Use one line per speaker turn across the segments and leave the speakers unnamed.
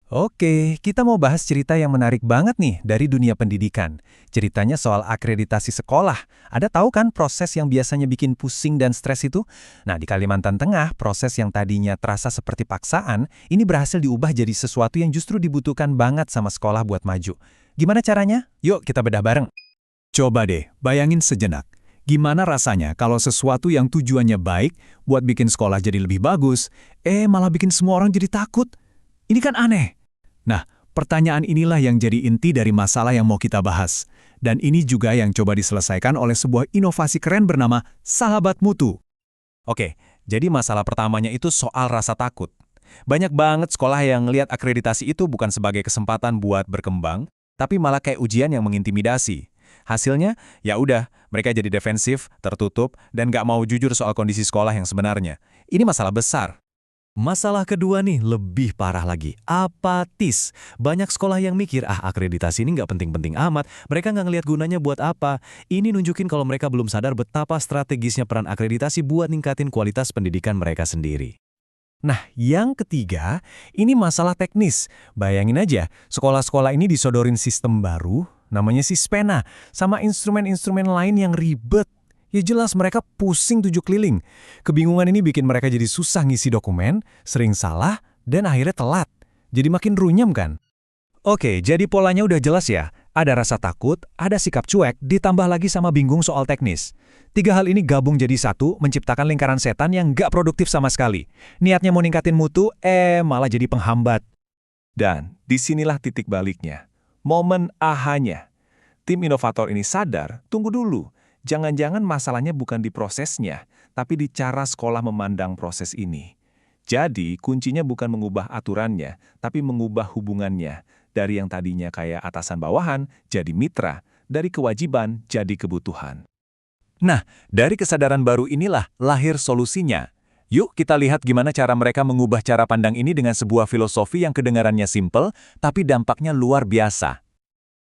Oke, kita mau bahas cerita yang menarik banget nih dari dunia pendidikan. Ceritanya soal akreditasi sekolah. Ada tahu kan proses yang biasanya bikin pusing dan stres itu? Nah, di Kalimantan Tengah, proses yang tadinya terasa seperti paksaan, ini berhasil diubah jadi sesuatu yang justru dibutuhkan banget sama sekolah buat maju. Gimana caranya? Yuk kita bedah bareng.
Coba deh, bayangin sejenak. Gimana rasanya kalau sesuatu yang tujuannya baik buat bikin sekolah jadi lebih bagus, malah bikin semua orang jadi takut? Ini kan aneh. Nah, pertanyaan inilah yang jadi inti dari masalah yang mau kita bahas. Dan ini juga yang coba diselesaikan oleh sebuah inovasi keren bernama Sahabat Mutu.
Oke, jadi masalah pertamanya itu soal rasa takut. Banyak banget sekolah yang lihat akreditasi itu bukan sebagai kesempatan buat berkembang, tapi malah kayak ujian yang mengintimidasi. Hasilnya, ya udah, mereka jadi defensif, tertutup, dan nggak mau jujur soal kondisi sekolah yang sebenarnya. Ini masalah besar.
Masalah kedua nih, lebih parah lagi, apatis. Banyak sekolah yang mikir, akreditasi ini nggak penting-penting amat, mereka nggak ngelihat gunanya buat apa. Ini nunjukin kalau mereka belum sadar betapa strategisnya peran akreditasi buat ningkatin kualitas pendidikan mereka sendiri.
Nah, yang ketiga, ini masalah teknis. Bayangin aja, sekolah-sekolah ini disodorin sistem baru, namanya Sispena, sama instrumen-instrumen lain yang ribet. Ya jelas mereka pusing 7 keliling. Kebingungan ini bikin mereka jadi susah ngisi dokumen, sering salah, dan akhirnya telat. Jadi makin runyam kan? Oke, jadi polanya udah jelas ya. Ada rasa takut, ada sikap cuek, ditambah lagi sama bingung soal teknis. 3 hal ini gabung jadi satu, menciptakan lingkaran setan yang nggak produktif sama sekali. Niatnya mau ningkatin mutu, malah jadi penghambat. Dan disinilah titik baliknya. Momen ahanya. Tim inovator ini sadar, tunggu dulu. Jangan-jangan masalahnya bukan di prosesnya, tapi di cara sekolah memandang proses ini. Jadi, kuncinya bukan mengubah aturannya, tapi mengubah hubungannya. Dari yang tadinya kayak atasan bawahan, jadi mitra. Dari kewajiban, jadi kebutuhan. Nah, dari kesadaran baru inilah lahir solusinya. Yuk kita lihat gimana cara mereka mengubah cara pandang ini dengan sebuah filosofi yang kedengarannya simpel, tapi dampaknya luar biasa.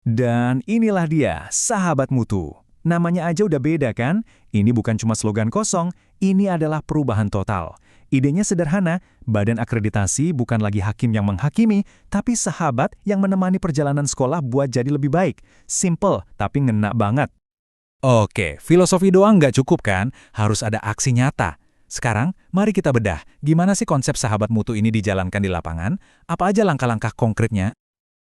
Dan inilah dia, Sahabat Mutu. Namanya aja udah beda kan? Ini bukan cuma slogan kosong, ini adalah perubahan total. Idenya sederhana, badan akreditasi bukan lagi hakim yang menghakimi, tapi sahabat yang menemani perjalanan sekolah buat jadi lebih baik. Simple, tapi ngena banget. Oke, filosofi doang nggak cukup kan? Harus ada aksi nyata. Sekarang, mari kita bedah. Gimana sih konsep Sahabat Mutu ini dijalankan di lapangan? Apa aja langkah-langkah konkretnya?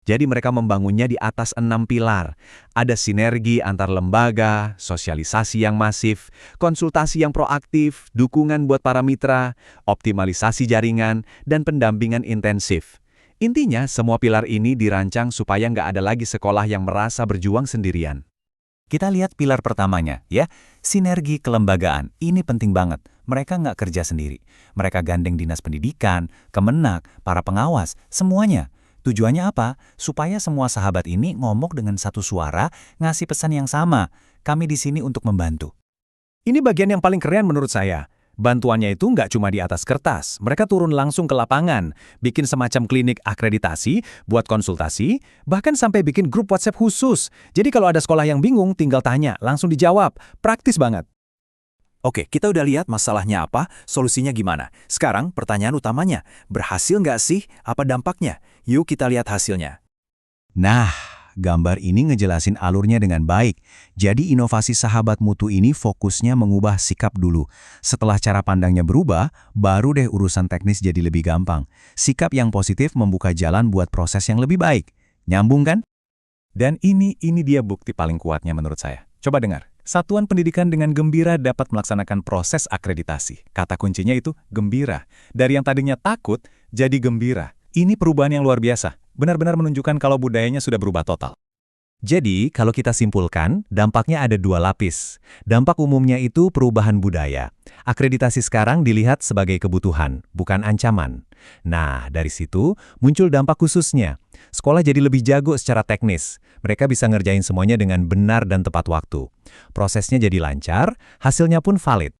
Jadi mereka membangunnya di atas 6 pilar. Ada sinergi antar lembaga, sosialisasi yang masif, konsultasi yang proaktif, dukungan buat para mitra, optimalisasi jaringan, dan pendampingan intensif. Intinya, semua pilar ini dirancang supaya nggak ada lagi sekolah yang merasa berjuang sendirian. Kita lihat pilar pertamanya, ya. Sinergi kelembagaan. Ini penting banget. Mereka nggak kerja sendiri. Mereka gandeng dinas pendidikan, Kemenak, para pengawas, semuanya. Tujuannya apa? Supaya semua sahabat ini ngomong dengan satu suara, ngasih pesan yang sama. Kami di sini untuk membantu. Ini bagian yang paling keren menurut saya. Bantuannya itu nggak cuma di atas kertas. Mereka turun langsung ke lapangan, bikin semacam klinik akreditasi, buat konsultasi, bahkan sampai bikin grup WhatsApp khusus. Jadi kalau ada sekolah yang bingung, tinggal tanya, langsung dijawab. Praktis banget. Oke, kita udah lihat masalahnya apa, solusinya gimana. Sekarang pertanyaan utamanya, berhasil nggak sih? Apa dampaknya? Yuk kita lihat hasilnya. Nah, gambar ini ngejelasin alurnya dengan baik. Jadi inovasi Sahabat Mutu ini fokusnya mengubah sikap dulu. Setelah cara pandangnya berubah, baru deh urusan teknis jadi lebih gampang. Sikap yang positif membuka jalan buat proses yang lebih baik. Nyambung kan? Dan ini dia bukti paling kuatnya menurut saya. Coba dengar. Satuan pendidikan dengan gembira dapat melaksanakan proses akreditasi. Kata kuncinya itu gembira. Dari yang tadinya takut, jadi gembira. Ini perubahan yang luar biasa. Benar-benar menunjukkan kalau budayanya sudah berubah total. Jadi, kalau kita simpulkan, dampaknya ada 2 lapis. Dampak umumnya itu perubahan budaya. Akreditasi sekarang dilihat sebagai kebutuhan, bukan ancaman. Nah, dari situ muncul dampak khususnya. Sekolah jadi lebih jago secara teknis. Mereka bisa ngerjain semuanya dengan benar dan tepat waktu. Prosesnya jadi lancar, hasilnya pun valid.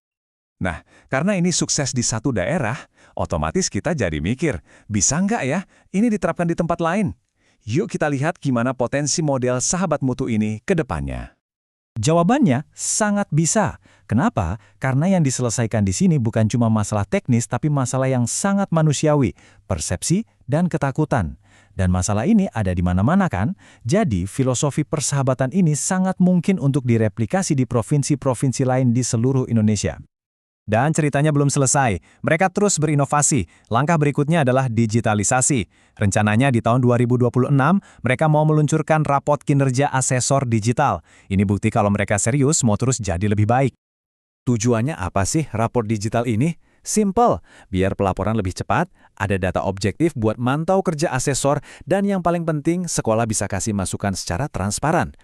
Nah, karena ini sukses di satu daerah, otomatis kita jadi mikir, bisa nggak ya ini diterapkan di tempat lain? Yuk kita lihat gimana potensi model Sahabat Mutu ini ke depannya. Jawabannya sangat bisa. Kenapa? Karena yang diselesaikan di sini bukan cuma masalah teknis, tapi masalah yang sangat manusiawi, persepsi dan ketakutan. Dan masalah ini ada di mana-mana kan? Jadi, filosofi persahabatan ini sangat mungkin untuk direplikasi di provinsi-provinsi lain di seluruh Indonesia.
Dan ceritanya belum selesai. Mereka terus berinovasi. Langkah berikutnya adalah digitalisasi. Rencananya di tahun 2026, mereka mau meluncurkan rapot kinerja asesor digital. Ini bukti kalau mereka serius mau terus jadi lebih baik.
Tujuannya apa sih raport digital ini? Simple, biar pelaporan lebih cepat, ada data objektif buat mantau kerja asesor, dan yang paling penting, sekolah bisa kasih masukan secara transparan.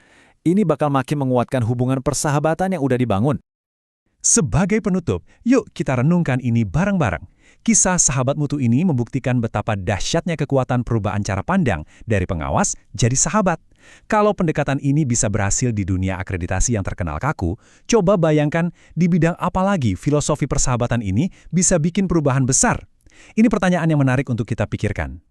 Ini bakal makin menguatkan hubungan persahabatan yang udah dibangun.
Sebagai penutup, yuk kita renungkan ini bareng-bareng. Kisah sahabat mutu ini membuktikan betapa dahsyatnya kekuatan perubahan cara pandang dari pengawas jadi sahabat. Kalau pendekatan ini bisa berhasil di dunia akreditasi yang terkenal kaku, coba bayangkan di bidang apa lagi filosofi persahabatan ini bisa bikin perubahan besar. Ini pertanyaan yang menarik untuk kita pikirkan.